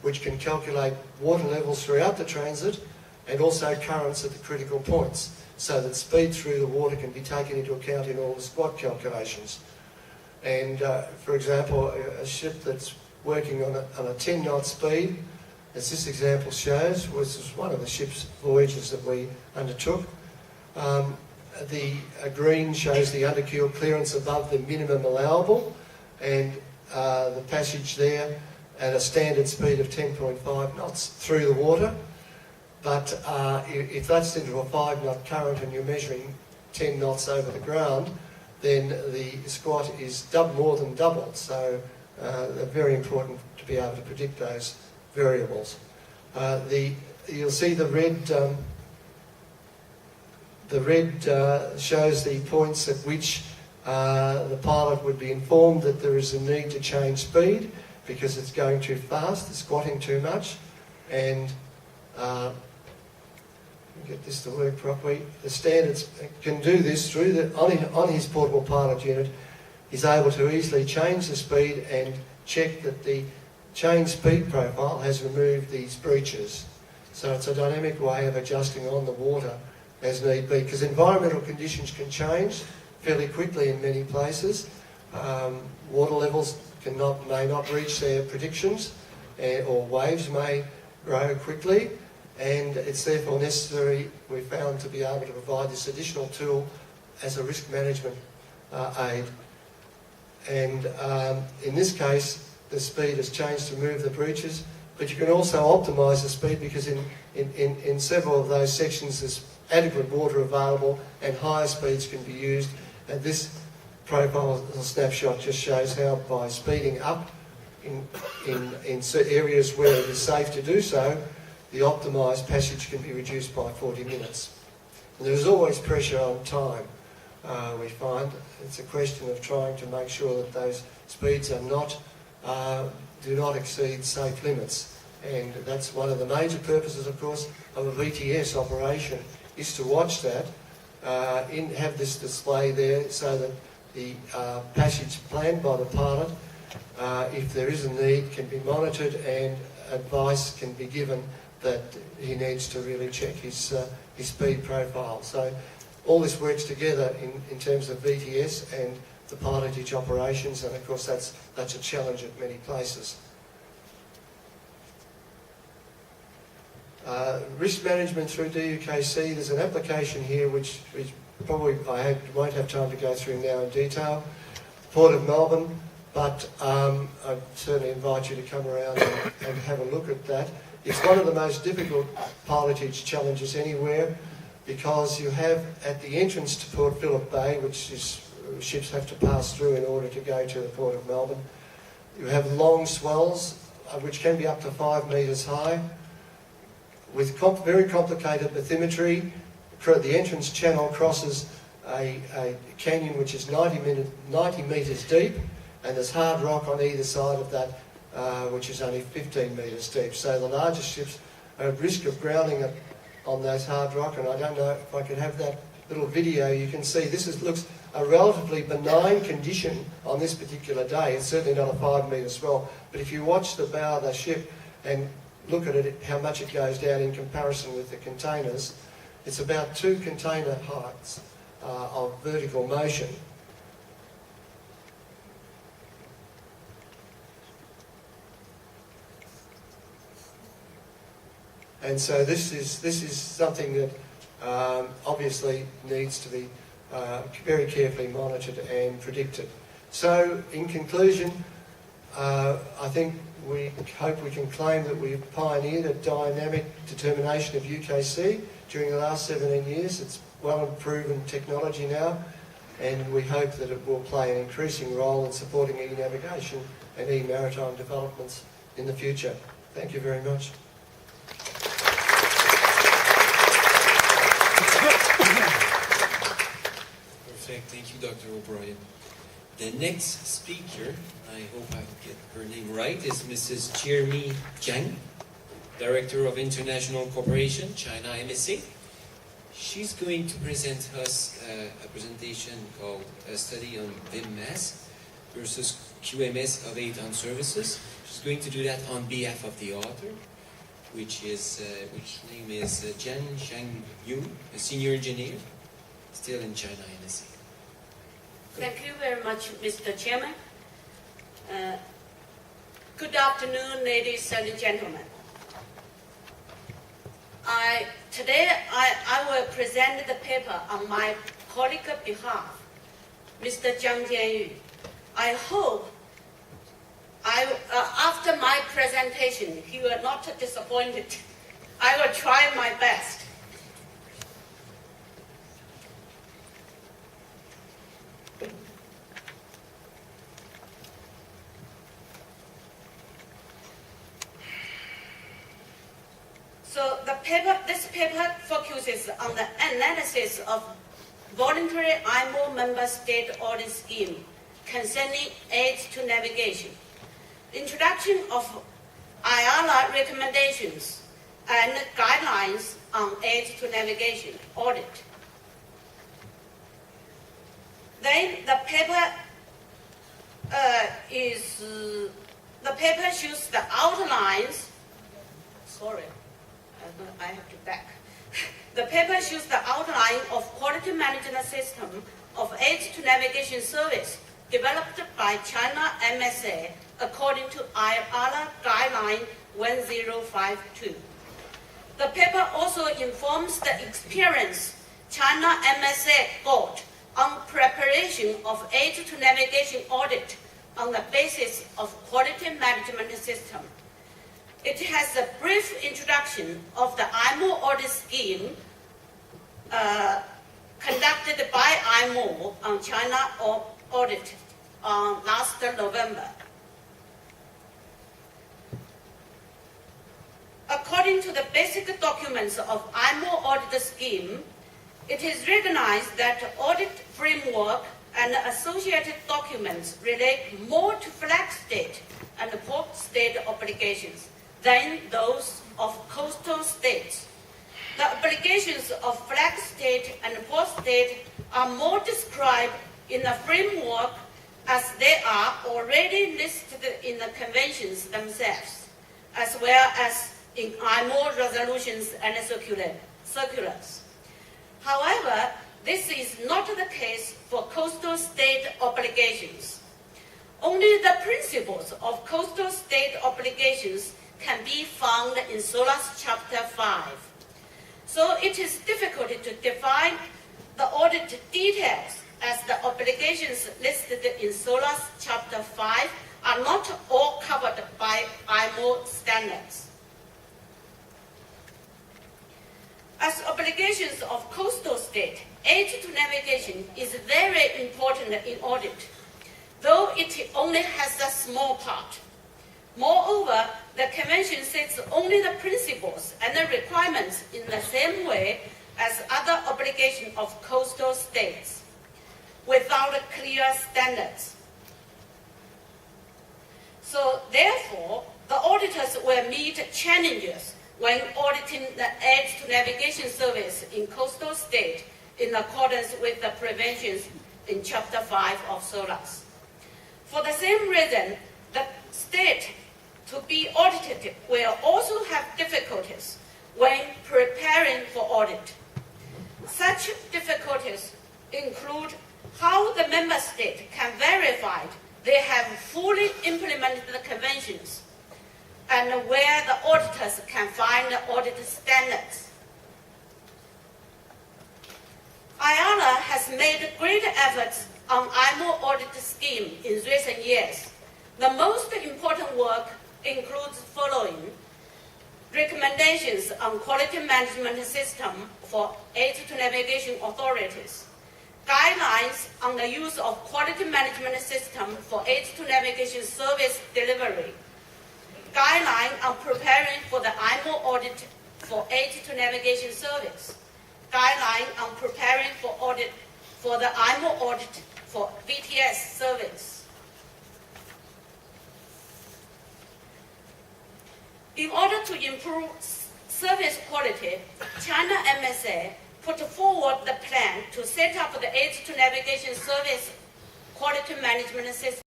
which can calculate water levels throughout the transit and also currents at the critical points, so that speed through the water can be taken into account in all the squat calculations. And for example, a ship that's working on a 10 knot speed, as this example shows, which was one of the ship's voyages that we undertook. The green shows the underkeel clearance above the minimum allowable, and the passage there at a standard speed of 10.5 knots through the water. But if that's into a 5 knot current and you're measuring 10 knots over the ground, then the squat is more than doubled. So they're very important to be able to predict those variables. You'll see the red shows the points at which the pilot would be informed that there is a need to change speed because it's going too fast, it's squatting too much, and get this to work properly. The standards can do this through on his portable pilot unit. He's able to easily change the speed and check that the change speed profile has removed these breaches. So it's a dynamic way of adjusting on the water as need be, because environmental conditions can change fairly quickly in many places. Water levels may not reach their predictions, or waves may grow quickly, and it's therefore necessary, we found, to be able to provide this additional tool as a risk management aid. And in this case, the speed has changed to remove the breaches, but you can also optimise the speed, because in several of those sections there's adequate water available and higher speeds can be used. And this profile snapshot just shows how by speeding up in certain areas where it is safe to do so, the optimised passage can be reduced by 40 minutes. And there's always pressure on time, we find. It's a question of trying to make sure that those speeds are do not exceed safe limits. And that's one of the major purposes, of course, of a VTS operation, is to watch that, have this display there so that the passage planned by the pilot, if there is a need, can be monitored and advice can be given that he needs to really check his speed profile. So all this works together in terms of VTS and the pilotage operations, and of course that's a challenge at many places. Risk management through DUKC, there's an application here which probably I won't have time to go through now in detail. Port of Melbourne, but I'd certainly invite you to come around and have a look at that. It's one of the most difficult pilotage challenges anywhere, because you have at the entrance to Port Phillip Bay, which ships have to pass through in order to go to the Port of Melbourne, you have long swells which can be up to 5 metres high, with very complicated bathymetry. The entrance channel crosses a canyon which is 90 metres deep, and there's hard rock on either side of that, which is only 15 metres deep. So the largest ships are at risk of grounding on those hard rock, and I don't know if I could have that little video. You can see this looks a relatively benign condition on this particular day. It's certainly not a 5 metre swell, but if you watch the bow of the ship and look at it, how much it goes down in comparison with the containers, it's about 2 container heights of vertical motion. And so this is something that obviously needs to be very carefully monitored and predicted. So in conclusion, I think we hope we can claim that we've pioneered a dynamic determination of UKC during the last 17 years. It's well proven technology now, and we hope that it will play an increasing role in supporting e-navigation and e-maritime developments in the future. Thank you very much. Perfect. Thank you, Dr. O'Brien. The next speaker, I hope I get her name right, is Mrs. Jeremy Jiang, Director of International Cooperation, China MSA. She's going to present us a presentation called A Study on VIMMAS versus QMS of aid-on services. She's going to do that on behalf of the author, which name is Jan Shang-Yun, a senior engineer, still in China NSC. Thank you very much, Mr. Chairman. Good afternoon, ladies and gentlemen. Today I will present the paper on my colleague's behalf, Mr. Jiang Jianyu. I hope after my presentation, he will not be disappointed. I will try my best. So this paper focuses on the analysis of voluntary IMO member state audit scheme concerning aid to navigation, introduction of IALA recommendations and guidelines on aid to navigation audit. Then the paper shows the outlines. Sorry, I have to back. The paper shows the outline of quality management system of aid to navigation service developed by China MSA according to IALA Guideline 1052. The paper also informs the experience China MSA got on preparation of aid to navigation audit on the basis of quality management system. It has a brief introduction of the IMO audit scheme conducted by IMO on China audit last November. According to the basic documents of IMO audit scheme, it is recognized that audit framework and associated documents relate more to flag state and port state obligations than those of coastal states. The obligations of flag state and port state are more described in the framework as they are already listed in the conventions themselves, as well as in IMO resolutions and circulars. However, this is not the case for coastal state obligations. Only the principles of coastal state obligations can be found in SOLAS Chapter 5. So it is difficult to define the audit details as the obligations listed in SOLAS Chapter 5 are not all covered by IMO standards. As obligations of coastal state, aid to navigation is very important in audit, though it only has a small part. Moreover, the Convention sets only the principles and the requirements in the same way as other obligations of coastal states, without clear standards. So therefore, the auditors will meet challenges when auditing the aid to navigation service in coastal state in accordance with the provisions in Chapter 5 of SOLAS. For the same reason, the state to be audited will also have difficulties when preparing for audit. Such difficulties include how the member state can verify they have fully implemented the conventions, and where the auditors can find the audit standards. IALA has made great efforts on IMO audit scheme in recent years. The most important work includes following: recommendations on quality management system for aid to navigation authorities, guidelines on the use of quality management system for aid to navigation service delivery, guideline on preparing for the IMO audit for aid to navigation service, guideline on preparing for audit for the IMO audit for VTS service. In order to improve service quality, China MSA put forward the plan to set up the aid to navigation service quality management system.